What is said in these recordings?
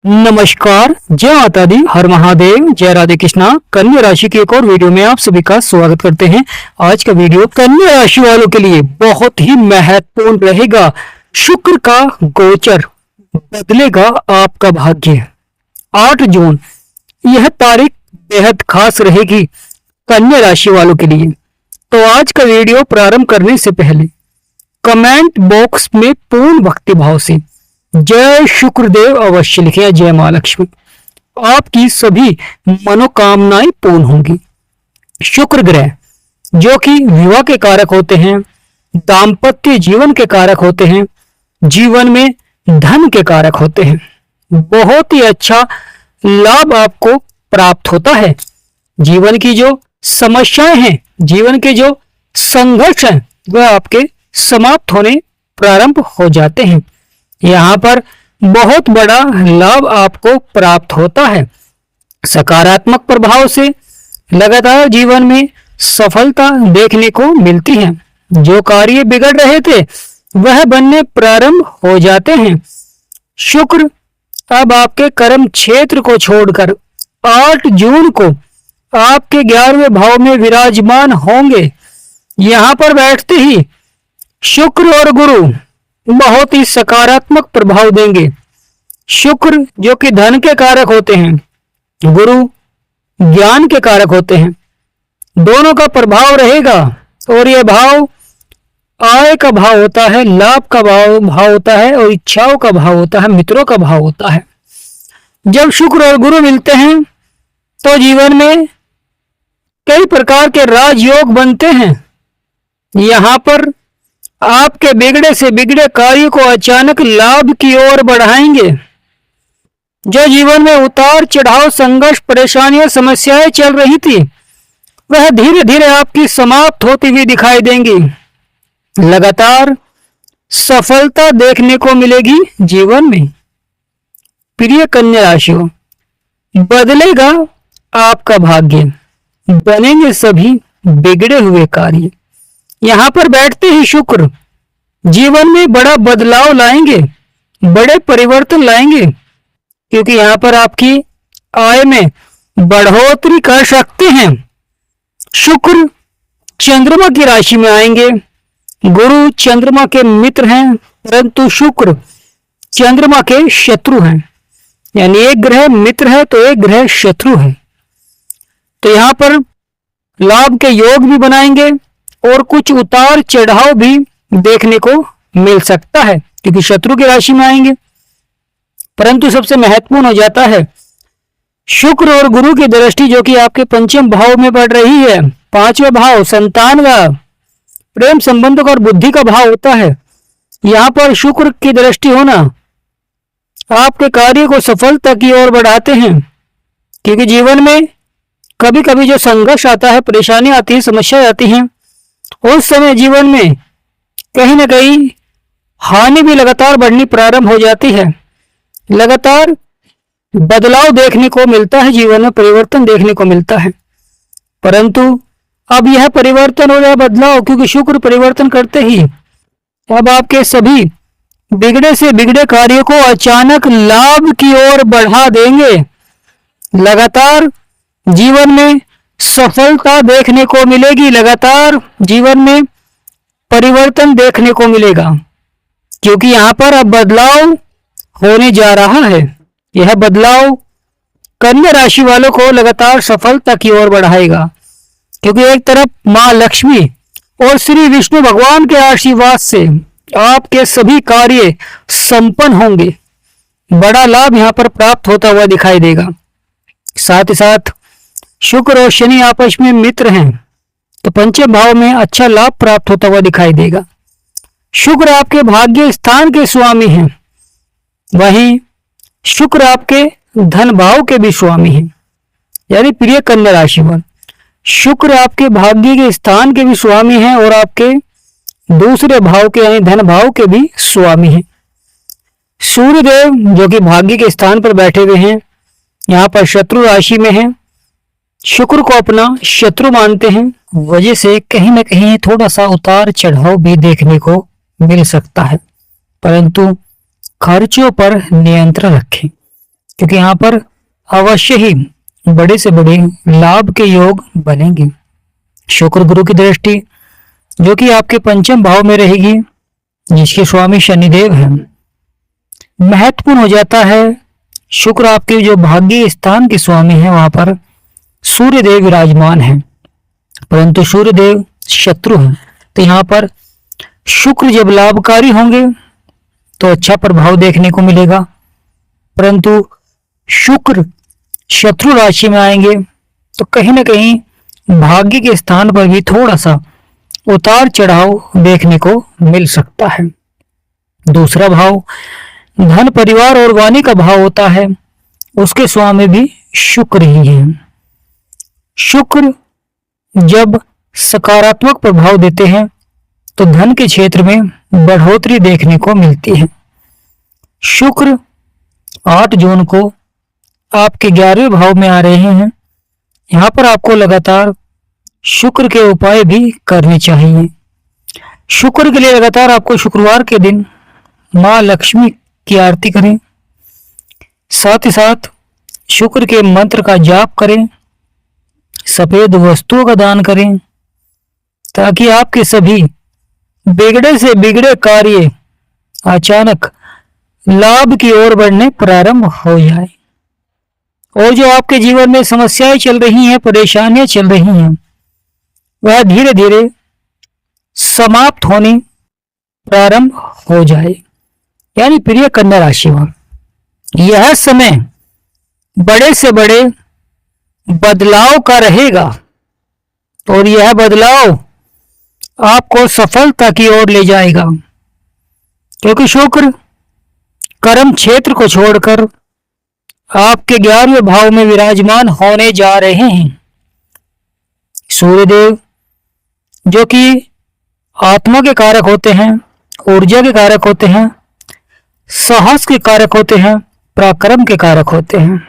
नमस्कार, जय माता दी, हर महादेव, जय राधे कृष्णा। कन्या राशि की एक और वीडियो में आप सभी का स्वागत करते हैं। आज का वीडियो कन्या राशि वालों के लिए बहुत ही महत्वपूर्ण रहेगा। शुक्र का गोचर बदलेगा आपका भाग्य। 8 जून यह तारीख बेहद खास रहेगी कन्या राशि वालों के लिए। तो आज का वीडियो प्रारंभ करने से पहले कमेंट बॉक्स में पूर्ण भक्ति भाव से जय शुक्रदेव अवश्य लिखें। जय मां लक्ष्मी। आपकी सभी मनोकामनाएं पूर्ण होंगी। शुक्र ग्रह जो कि विवाह के कारक होते हैं, दाम्पत्य जीवन के कारक होते हैं, जीवन में धन के कारक होते हैं, बहुत ही अच्छा लाभ आपको प्राप्त होता है। जीवन की जो समस्याएं हैं, जीवन के जो संघर्ष हैं, वह आपके समाप्त होने प्रारंभ हो जाते हैं। यहाँ पर बहुत बड़ा लाभ आपको प्राप्त होता है। सकारात्मक प्रभाव से लगातार जीवन में सफलता देखने को मिलती है। जो कार्य बिगड़ रहे थे वह बनने प्रारंभ हो जाते हैं। शुक्र अब आपके कर्म क्षेत्र को छोड़कर 8 जून को आपके 11वें भाव में विराजमान होंगे। यहाँ पर बैठते ही शुक्र और गुरु बहुत ही सकारात्मक प्रभाव देंगे। शुक्र जो कि धन के कारक होते हैं, गुरु ज्ञान के कारक होते हैं, दोनों का प्रभाव रहेगा। और यह भाव आय का भाव होता है, लाभ का भाव होता है, और इच्छाओं का भाव होता है, मित्रों का भाव होता है। जब शुक्र और गुरु मिलते हैं तो जीवन में कई प्रकार के राजयोग बनते हैं। यहाँ पर आपके बिगड़े से बिगड़े कार्य को अचानक लाभ की ओर बढ़ाएंगे। जो जीवन में उतार चढ़ाव, संघर्ष, परेशानियां, समस्याएं चल रही थी, वह धीरे धीरे आपकी समाप्त होती हुई दिखाई देंगी। लगातार सफलता देखने को मिलेगी जीवन में। प्रिय कन्या राशियों, बदलेगा आपका भाग्य, बनेंगे सभी बिगड़े हुए कार्य। यहाँ पर बैठते ही शुक्र जीवन में बड़ा बदलाव लाएंगे, बड़े परिवर्तन लाएंगे, क्योंकि यहाँ पर आपकी आय में बढ़ोतरी कर सकते हैं। शुक्र चंद्रमा की राशि में आएंगे। गुरु चंद्रमा के मित्र हैं, परंतु शुक्र चंद्रमा के शत्रु हैं। यानी एक ग्रह मित्र है तो एक ग्रह शत्रु है। तो यहाँ पर लाभ के योग भी बनाएंगे और कुछ उतार चढ़ाव भी देखने को मिल सकता है, क्योंकि शत्रु की राशि में आएंगे। परंतु सबसे महत्वपूर्ण हो जाता है शुक्र और गुरु की दृष्टि जो कि आपके पंचम भाव में पड़ रही है। 5वें भाव संतान का, प्रेम संबंधों और बुद्धि का भाव होता है। यहाँ पर शुक्र की दृष्टि होना आपके कार्य को सफलता की ओर बढ़ाते हैं, क्योंकि जीवन में कभी कभी जो संघर्ष आता है, परेशानी आती है, समस्या आती हैं, उस समय जीवन में कहीं ना कहीं हानि भी लगातार बढ़नी प्रारंभ हो जाती है। लगातार बदलाव देखने को मिलता है, जीवन में परिवर्तन देखने को मिलता है। परंतु अब यह परिवर्तन हो गया, बदलाव, क्योंकि शुक्र परिवर्तन करते ही अब आपके सभी बिगड़े से बिगड़े कार्यों को अचानक लाभ की ओर बढ़ा देंगे। लगातार जीवन में सफलता देखने को मिलेगी, लगातार जीवन में परिवर्तन देखने को मिलेगा, क्योंकि यहाँ पर अब बदलाव होने जा रहा है। यह बदलाव कन्या राशि वालों को लगातार सफलता की ओर बढ़ाएगा, क्योंकि एक तरफ मां लक्ष्मी और श्री विष्णु भगवान के आशीर्वाद से आपके सभी कार्य संपन्न होंगे। बड़ा लाभ यहाँ पर प्राप्त होता हुआ दिखाई देगा। साथ ही साथ शुक्र और शनि आपस में मित्र हैं, तो पंचम भाव में अच्छा लाभ प्राप्त होता हुआ दिखाई देगा। शुक्र आपके भाग्य स्थान के स्वामी हैं, वहीं शुक्र आपके धन भाव के भी स्वामी हैं। यानी प्रिय कन्या राशि पर शुक्र आपके भाग्य के स्थान के भी स्वामी हैं और आपके दूसरे भाव के यानी धन भाव के भी स्वामी हैं। सूर्यदेव जो कि भाग्य के स्थान पर बैठे हुए हैं, यहाँ पर शत्रु राशि में हैं। शुक्र को अपना शत्रु मानते हैं, वजह से कहीं ना कहीं थोड़ा सा उतार चढ़ाव भी देखने को मिल सकता है, परंतु खर्चों पर नियंत्रण रखें। क्योंकि यहाँ पर अवश्य ही बड़े से बड़े लाभ के योग बनेंगे। शुक्र गुरु की दृष्टि जो कि आपके पंचम भाव में रहेगी, जिसके स्वामी शनिदेव हैं, महत्वपूर्ण हो जाता है। शुक्र आपके जो भाग्य स्थान के स्वामी हैं वहां पर सूर्यदेव विराजमान हैं, परंतु सूर्यदेव शत्रु हैं। तो यहाँ पर शुक्र जब लाभकारी होंगे तो अच्छा प्रभाव देखने को मिलेगा, परंतु शुक्र शत्रु राशि में आएंगे तो कहीं ना कहीं भाग्य के स्थान पर भी थोड़ा सा उतार चढ़ाव देखने को मिल सकता है। दूसरा भाव धन परिवार और वाणी का भाव होता है, उसके स्वामी भी शुक्र ही है। शुक्र जब सकारात्मक प्रभाव देते हैं तो धन के क्षेत्र में बढ़ोतरी देखने को मिलती है। शुक्र 8 जून को आपके 11वें भाव में आ रहे हैं। यहाँ पर आपको लगातार शुक्र के उपाय भी करने चाहिए। शुक्र के लिए लगातार आपको शुक्रवार के दिन माँ लक्ष्मी की आरती करें, साथ ही साथ शुक्र के मंत्र का जाप करें, सफेद वस्तुओं का दान करें, ताकि आपके सभी बिगड़े से बिगड़े कार्य अचानक लाभ की ओर बढ़ने प्रारंभ हो जाए और जो आपके जीवन में समस्याएं चल रही हैं, परेशानियां चल रही हैं, वह धीरे धीरे समाप्त होनी प्रारंभ हो जाए। यानी प्रिय कन्या राशि वालों, यह समय बड़े से बड़े बदलाव का रहेगा और यह बदलाव आपको सफलता की ओर ले जाएगा, क्योंकि शुक्र कर्म क्षेत्र को छोड़कर आपके 11वें भाव में विराजमान होने जा रहे हैं। सूर्यदेव जो कि आत्मा के कारक होते हैं, ऊर्जा के कारक होते हैं, साहस के कारक होते हैं, पराक्रम के कारक होते हैं।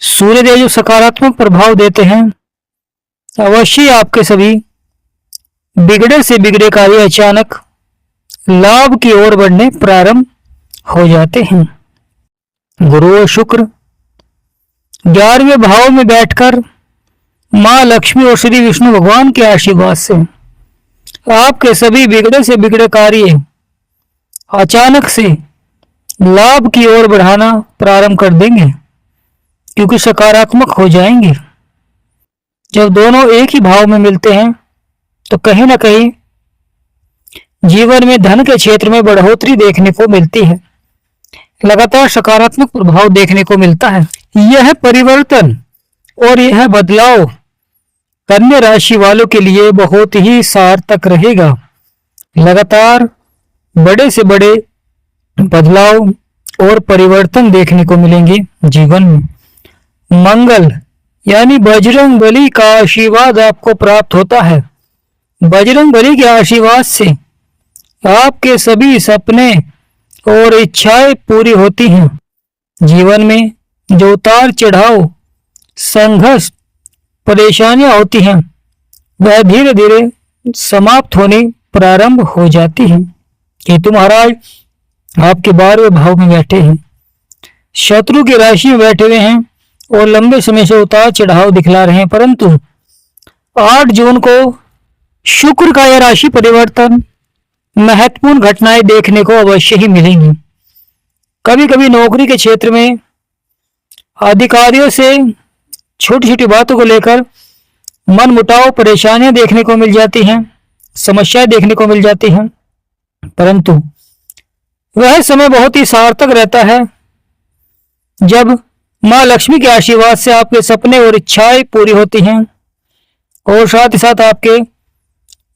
सूर्यदेव जो सकारात्मक प्रभाव देते हैं, अवश्य आपके सभी बिगड़े से बिगड़े कार्य अचानक लाभ की ओर बढ़ने प्रारंभ हो जाते हैं। गुरु और शुक्र 11वें भाव में बैठकर माँ लक्ष्मी और श्री विष्णु भगवान के आशीर्वाद से आपके सभी बिगड़े से बिगड़े कार्य अचानक से लाभ की ओर बढ़ाना प्रारंभ कर देंगे, क्योंकि सकारात्मक हो जाएंगे। जब दोनों एक ही भाव में मिलते हैं तो कहीं ना कहीं जीवन में धन के क्षेत्र में बढ़ोतरी देखने को मिलती है, लगातार सकारात्मक प्रभाव देखने को मिलता है। यह परिवर्तन और यह बदलाव कन्या राशि वालों के लिए बहुत ही सार्थक रहेगा। लगातार बड़े से बड़े बदलाव और परिवर्तन देखने को मिलेंगे जीवन में। मंगल यानी बजरंग बली का आशीर्वाद आपको प्राप्त होता है। बजरंग बली के आशीर्वाद से आपके सभी सपने और इच्छाएं पूरी होती हैं। जीवन में जो उतार चढ़ाव, संघर्ष, परेशानियां होती हैं, वह धीरे धीरे समाप्त होने प्रारंभ हो जाती हैं। केतु महाराज आपके 12वें भाव में बैठे हैं, शत्रु की राशि में बैठे हुए हैं और लंबे समय से उतार चढ़ाव दिखला रहे हैं, परंतु 8 जून को शुक्र का यह राशि परिवर्तन महत्वपूर्ण घटनाएं देखने को अवश्य ही मिलेंगी। कभी कभी नौकरी के क्षेत्र में अधिकारियों से छोटी छोटी बातों को लेकर मन मुटाव, परेशानियां देखने को मिल जाती हैं, समस्याएं देखने को मिल जाती हैं, परंतु वह समय बहुत ही सार्थक रहता है जब माँ लक्ष्मी के आशीर्वाद से आपके सपने और इच्छाएं पूरी होती हैं और साथ ही साथ आपके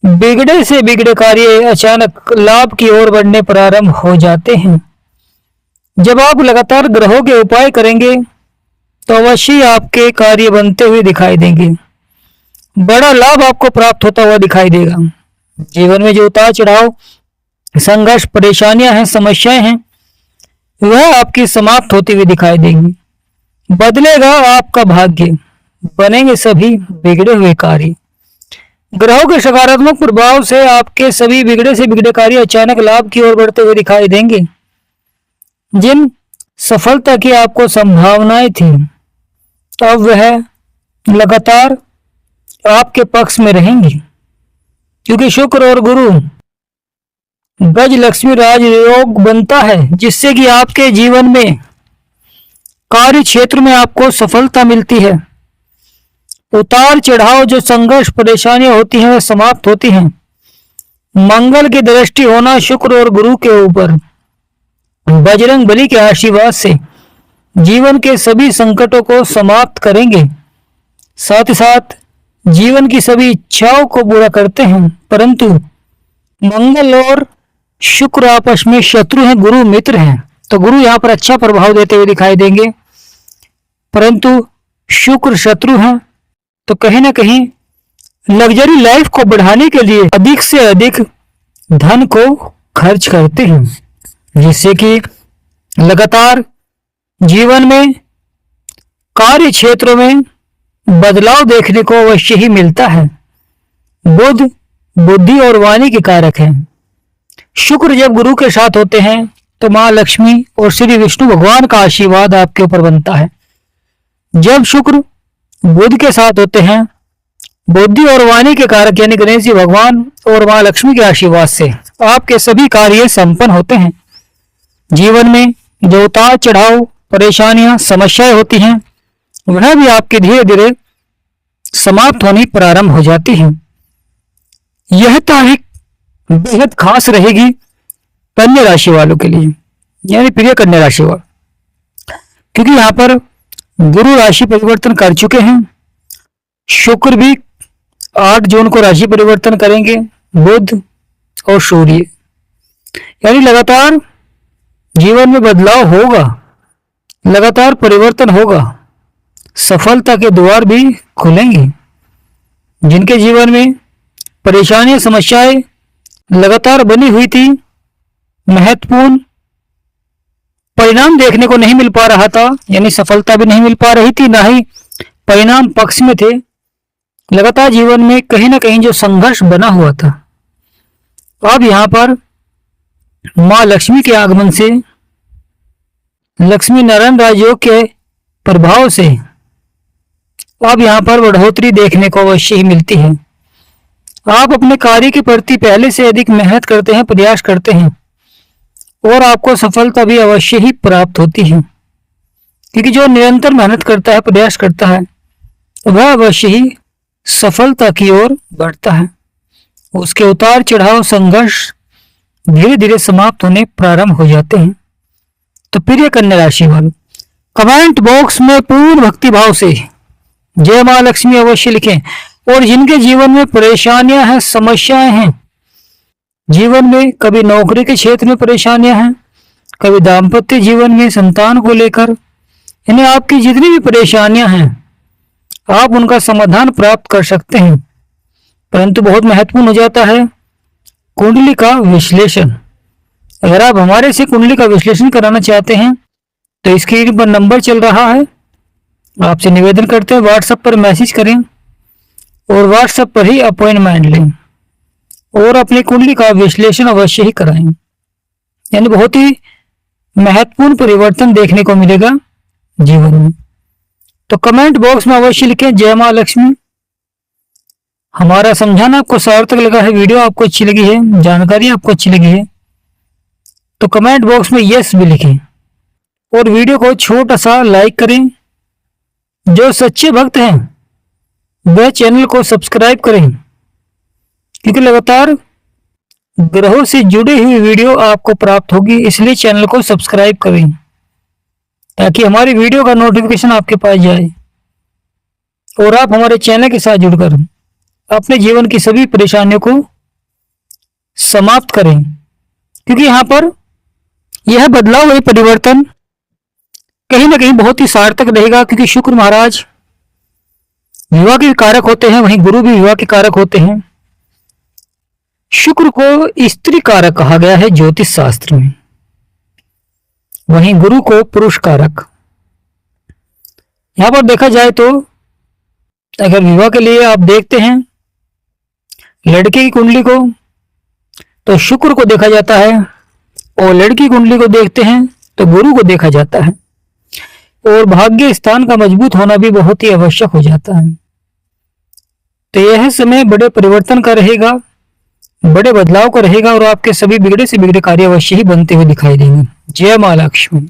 बिगड़े से बिगड़े कार्य अचानक लाभ की ओर बढ़ने प्रारंभ हो जाते हैं। जब आप लगातार ग्रहों के उपाय करेंगे तो अवश्य आपके कार्य बनते हुए दिखाई देंगे, बड़ा लाभ आपको प्राप्त होता हुआ दिखाई देगा। जीवन में जो उतार चढ़ाव, संघर्ष, परेशानियां हैं, समस्याएं हैं, वह आपकी समाप्त होती हुई दिखाई देंगी। बदलेगा आपका भाग्य, बनेंगे सभी बिगड़े हुए कार्य। ग्रहों के सकारात्मक प्रभाव से आपके सभी बिगड़े से बिगड़े कार्य अचानक लाभ की ओर बढ़ते हुए दिखाई देंगे। जिन सफलता की आपको संभावनाएं थी, अब वह लगातार आपके पक्ष में रहेंगी, क्योंकि शुक्र और गुरु गज लक्ष्मी राज योग बनता है, जिससे कि आपके जीवन में कार्य क्षेत्र में आपको सफलता मिलती है। उतार चढ़ाव जो संघर्ष परेशानियां होती हैं वह समाप्त होती हैं। मंगल की दृष्टि होना शुक्र और गुरु के ऊपर बजरंग बली के आशीर्वाद से जीवन के सभी संकटों को समाप्त करेंगे। साथ ही साथ जीवन की सभी इच्छाओं को पूरा करते हैं। परंतु मंगल और शुक्र आपस में शत्रु हैं, गुरु मित्र हैं, तो गुरु यहाँ पर अच्छा प्रभाव देते हुए दिखाई देंगे, परंतु शुक्र शत्रु हैं। तो कहीं ना कहीं लग्जरी लाइफ को बढ़ाने के लिए अधिक से अधिक धन को खर्च करते हैं, जिससे कि लगातार जीवन में कार्य क्षेत्रों में बदलाव देखने को अवश्य ही मिलता है। बुध बुद्धि और वाणी के कारक हैं। शुक्र जब गुरु के साथ होते हैं तो मां लक्ष्मी और श्री विष्णु भगवान का आशीर्वाद आपके ऊपर बनता है। जब शुक्र बुध के साथ होते हैं, बुद्धि और वाणी के कारक यानी गणेश जी भगवान और मां लक्ष्मी के आशीर्वाद से आपके सभी कार्य संपन्न होते हैं। जीवन में जो उतार चढ़ाव परेशानियां समस्याएं होती हैं वह भी आपके धीरे धीरे समाप्त होनी प्रारंभ हो जाती हैं। यह तारीख बेहद खास रहेगी कन्या राशि वालों के लिए, यानी प्रिय कन्या राशि वालों, क्योंकि यहाँ पर गुरु राशि परिवर्तन कर चुके हैं। शुक्र भी 8 जून को राशि परिवर्तन करेंगे, बुध और सूर्य, यानी लगातार जीवन में बदलाव होगा, लगातार परिवर्तन होगा, सफलता के द्वार भी खुलेंगे। जिनके जीवन में परेशानियां समस्याएं लगातार बनी हुई थी, महत्वपूर्ण परिणाम देखने को नहीं मिल पा रहा था, यानी सफलता भी नहीं मिल पा रही थी, ना ही परिणाम पक्ष में थे, लगातार जीवन में कहीं ना कहीं जो संघर्ष बना हुआ था, अब यहाँ पर मां लक्ष्मी के आगमन से, लक्ष्मी नारायण राजयोग के प्रभाव से अब यहाँ पर बढ़ोतरी देखने को अवश्य ही मिलती है। आप अपने कार्य के प्रति पहले से अधिक मेहनत करते हैं, प्रयास करते हैं, और आपको सफलता भी अवश्य ही प्राप्त होती है, क्योंकि जो निरंतर मेहनत करता है, प्रयास करता है, वह अवश्य ही सफलता की ओर बढ़ता है। उसके उतार चढ़ाव संघर्ष धीरे धीरे समाप्त होने प्रारंभ हो जाते हैं। तो प्रिय कन्या राशि वालों, कमेंट बॉक्स में पूर्ण भक्ति भाव से जय मां लक्ष्मी अवश्य लिखें। और जिनके जीवन में परेशानियां हैं, समस्याएं हैं, जीवन में कभी नौकरी के क्षेत्र में परेशानियां हैं, कभी दाम्पत्य जीवन में संतान को लेकर, यानी आपकी जितनी भी परेशानियां हैं आप उनका समाधान प्राप्त कर सकते हैं। परंतु बहुत महत्वपूर्ण हो जाता है कुंडली का विश्लेषण। अगर आप हमारे से कुंडली का विश्लेषण कराना चाहते हैं तो स्क्रीन पर नंबर चल रहा है, आपसे निवेदन करते हैं व्हाट्सएप पर मैसेज करें और व्हाट्सएप पर ही अपॉइंटमेंट लें और अपनी कुंडली का विश्लेषण अवश्य ही कराएं। यानी बहुत ही महत्वपूर्ण परिवर्तन देखने को मिलेगा जीवन में। तो कमेंट बॉक्स में अवश्य लिखें जय मां लक्ष्मी। हमारा समझाना आपको सार्थक लगा है, वीडियो आपको अच्छी लगी है, जानकारी आपको अच्छी लगी है, तो कमेंट बॉक्स में यस भी लिखें और वीडियो को छोटा सा लाइक करें। जो सच्चे भक्त हैं वह चैनल को सब्सक्राइब करें, क्योंकि लगातार ग्रहों से जुड़ी हुई वीडियो आपको प्राप्त होगी, इसलिए चैनल को सब्सक्राइब करें ताकि हमारी वीडियो का नोटिफिकेशन आपके पास जाए और आप हमारे चैनल के साथ जुड़कर अपने जीवन की सभी परेशानियों को समाप्त करें। क्योंकि यहाँ पर यह बदलाव और परिवर्तन कहीं ना कहीं बहुत ही सार्थक रहेगा, क्योंकि शुक्र महाराज विवाह के कारक होते हैं, वहीं गुरु भी विवाह के कारक होते हैं। शुक्र को स्त्री कारक कहा गया है ज्योतिष शास्त्र में, वहीं गुरु को पुरुष कारक। यहां पर देखा जाए तो अगर विवाह के लिए आप देखते हैं लड़के की कुंडली को तो शुक्र को देखा जाता है, और लड़की कुंडली को देखते हैं तो गुरु को देखा जाता है। और भाग्य स्थान का मजबूत होना भी बहुत ही आवश्यक हो जाता है। तो यह समय बड़े परिवर्तन का रहेगा, बड़े बदलाव का रहेगा और आपके सभी बिगड़े से बिगड़े कार्य अवश्य ही बनते हुए दिखाई देंगे। जय मां लक्ष्मी।